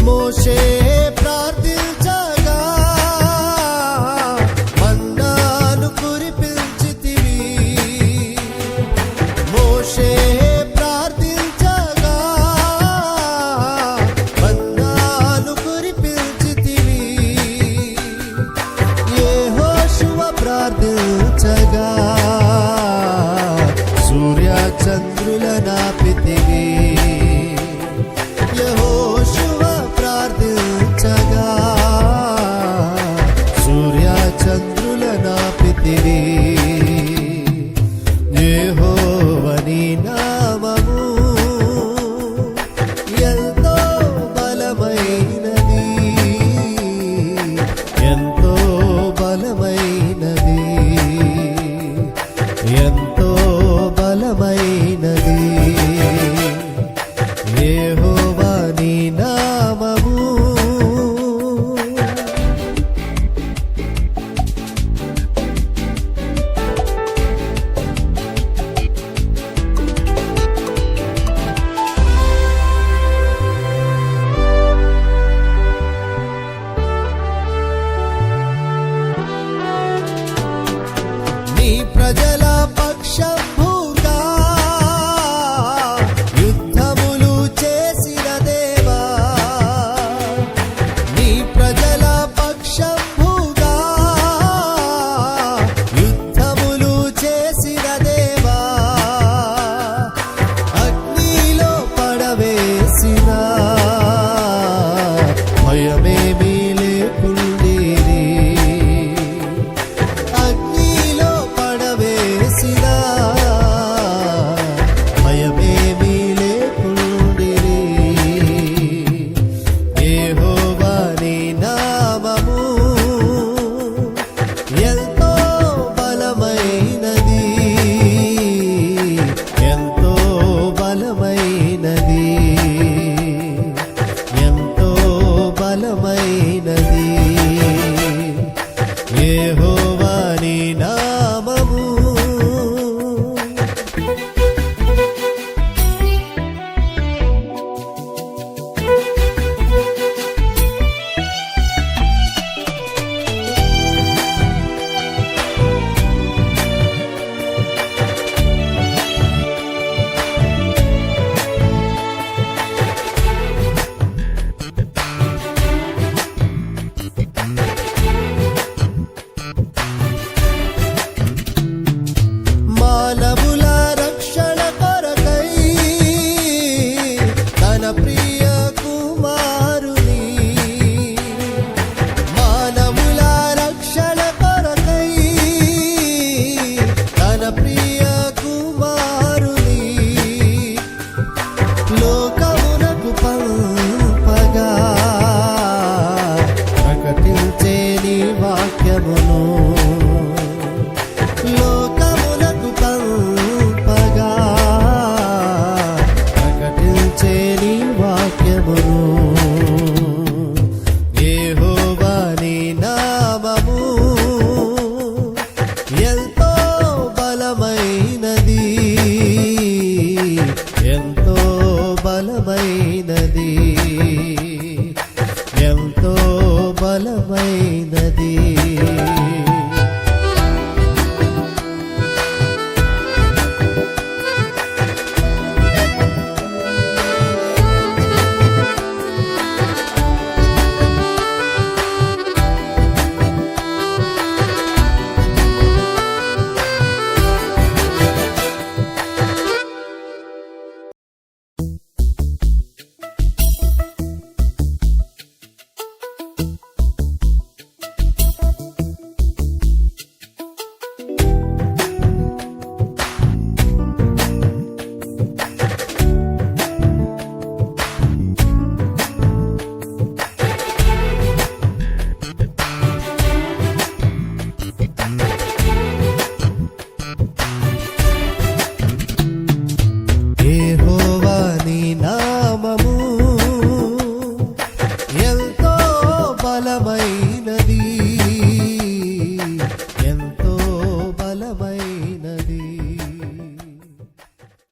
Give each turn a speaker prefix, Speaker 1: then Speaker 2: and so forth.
Speaker 1: మోషే ప్రార్థించగా మన్నాను కురిపించితివి. మోషే ప్రార్థించగా మన్నాను కురిపించితివి. యెహోషువ ప్రార్థించగా సూర్య చంద్రుల నాపితివి. యెహోషువ ప్రార్థించగా సూర్య చంద్రుల నాపితివి. యెహోవా నీ నామము ఎంతో బలమైనది, ఎంతో బలమైనది, ఎంతో బలమైనది. యెహోవా నీ నామము నీ ప్రజల పక్షంభుగా యుద్ధములు చేసిన దేవా. నీ ప్రజల పక్షంభుగా యుద్ధములు చేసిన దేవా. అగ్నిలో పడవేసిన భయమేమీ లేకుండిరి. అగ్నిలో పడవేసిన భయమేమీ లేకుండిరి. యెహోవా నీ నామము ఎంతో బలమైనది, ఎంతో బలమైనది, ఎంతో బలమైనది. యెహోవా నీ నామము మానవుల రక్షణ కొరకై తన ప్రియ కుమారుని. మానవుల రక్షణ కొరకై తన ప్రియ కుమారుని లోకమునకు పంపగా ప్రకటించే నీ వాక్యమును. లోకమునకు పంపగా ప్రకటించే నీ వాక్యమును. యెహోవా నీ నామము ఎంతో బలమైనది, ఎంతో బలమైనది, ఎంతో బలమైనది. బలమైనది